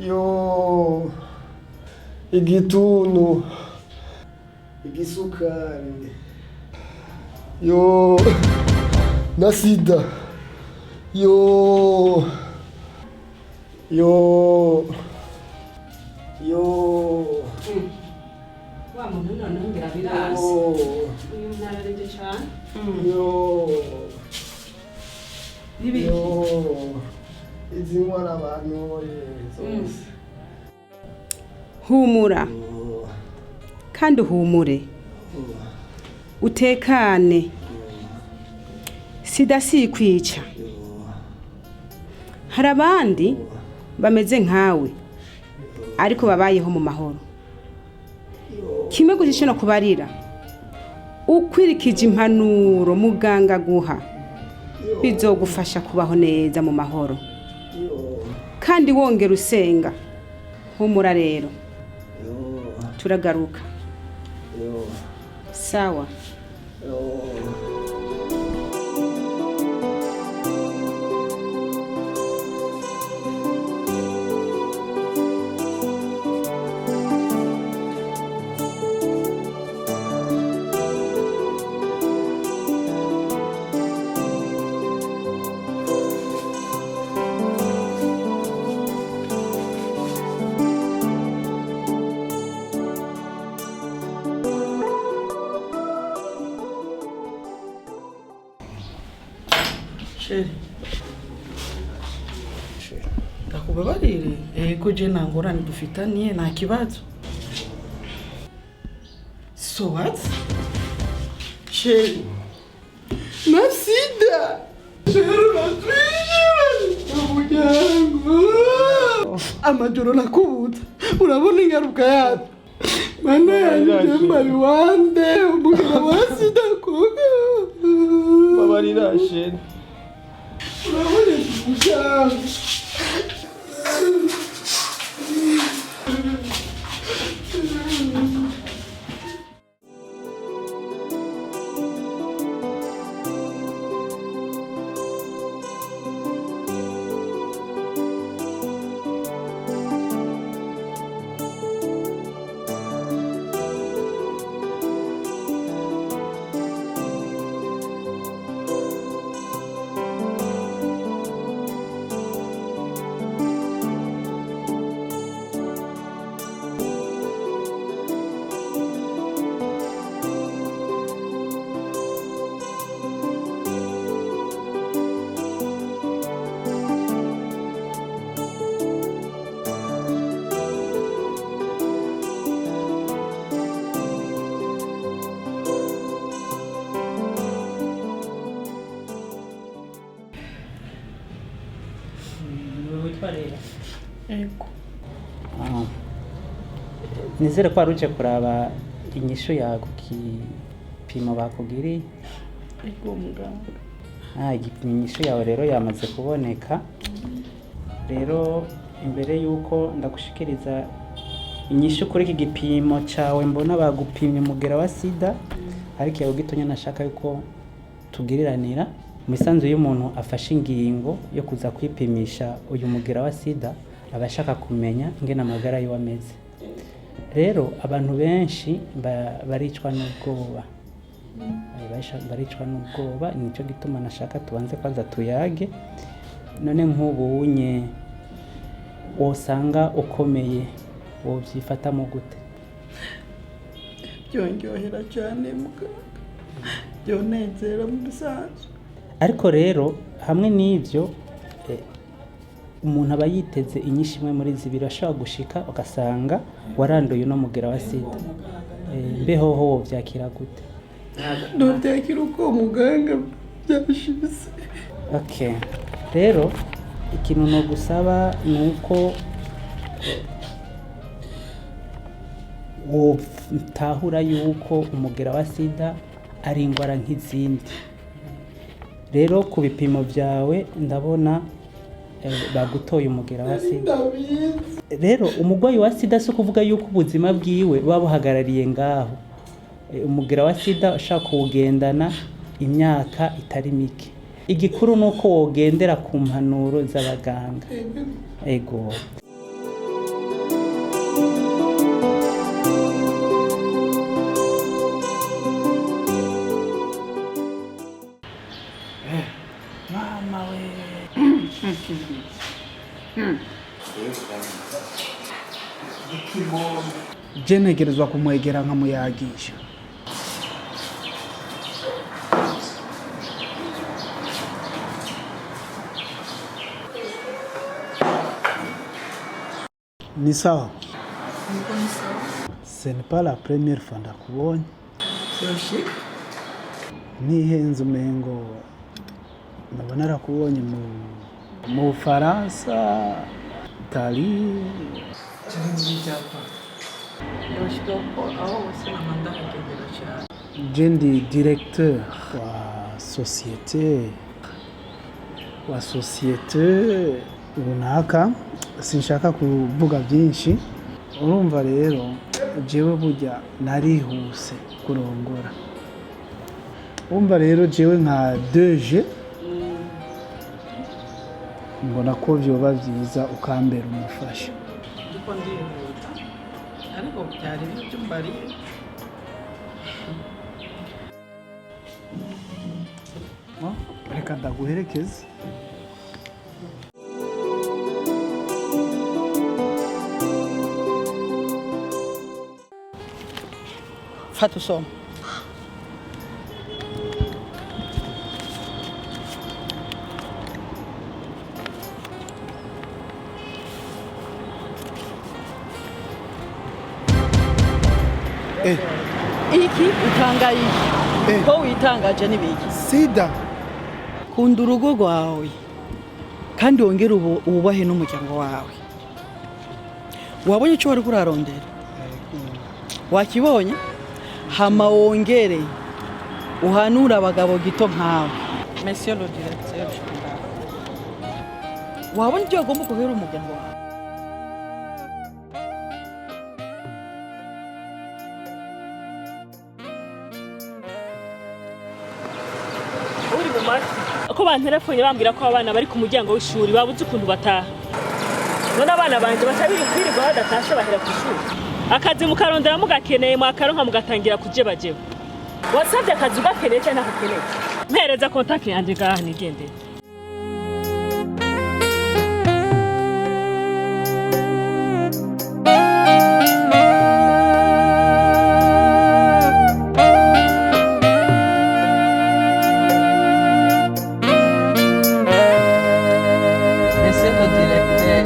Yo igituntu, igisukari, yo na sida, yo wa muntu none ngira birasi uyu narareje cyane izi nkora abantu zose. Humura kandi uhumure utekane, sida si kwica. Hari abandi bameze nkawe ariko babayeho mu mahoro. Kimwe gusa no kubarira ukwirikije impanuro muganga guha bizogufasha kubaho neza mu mahoro kandi wongera usenga. Humura rero turagaruka sawa. ndakubabarire ego je nangorane dufitaniye nta kibazo. So what? Sheri na sida amajoro nakubuta urabona ingaruka yayo. Mana yanjye mbabiwande umugabo wa sida koga Babarira Sheri. urabona ikimushaka. Ego. Nizere ko waruje kuraba inyishu yawe ku kipimo bakugiriye. Ego muganga. Inyishu yawe rero yamaze kuboneka. Rero imbere yuko ndagushikiriza inyishu kuri iki gipimo cyawe mbona bagupimye umugera wa sida, ariko yawe gitonya nashaka yuko tugiriranira. Misanzu y'umuntu afashe ingingo yo kuza kwipimisha uyu mugera wa sida abashaka kumenya ingene amagara yiwe ameze. Rero abantu benshi baricwa n'ubwoba. Baricwa n'ubwoba, nico gituma nashaka tubanze kwanza tuyage. None nk'ubunye wosanga ukomeye wovyifatamo gute? Byongerera cyane muganga. Byonezera mu bisanzwe. Ariko rero hamwe n'ivyo umuntu aba yiteze inyinshi imwe muri zibiri ashobora gushika ugasanga waranduye no mugera wa sida. Mbeho ho vyakira gute? Ndovyakira uko muganga byashize. Okay. Rero ikintu no gusaba nuko utahura yuko umugera wa sida ari ingwara nk'izindi. Rero ku bipimo byawe ndabona bagutoye umugera wa sida. Rero umugwayi wa sida so kuvuga yuko ubuzima bwiwe babuhagarariye ngaho. Umugera wa sida ushaka kugendana imyaka itari mike. Igikuru nuko wogendera ku mpanuro z'abaganga. Ego. je ntegerezwa kumwegera nkamuyagisha. Ni sawa? Ce n'est pas la première fois ndakubonye. Nihenze umengo ndabona arakubonye mu Bufaransa, Italie. Je ndi directeur wa societe runaka, sinshaka kuvuga byinshi. Urumva rero jewe burya narihuse kurongora. Urumva rero jewe nka DG mbona ko vyoba vyiza ukambera umufasha. Ndiko ndihuta ariko byari ibyo mbariye. Reka ndaguherekeze. Fata usoma. Iki utangaye ko witangaje n'ibiki? Sida. Kunda urugo rwawe kandi wongere ububahe n'umuryango wawe. Wabonye icyo wari kurarondera? Wakibonye? Hama wongere uhanura abagabo gito nkawe. Monsieur le directeur, wabonye icyo wagomba kubera umuryango wawe? Ko bantelefone bambwira ko abana bari ku muryango w'ishuri babuze ukuntu bataha. None abana banje bashabiri kwirirwa badatashe bahera ku ishuri. Akazi mukarondera mugakeneye mwakaronka mugatangira kujebajeba. Wasabye akazi ugakeneye cyane ntakukeneye. Mpereza contact yanje gaha nigendere. Monsieur le directeur.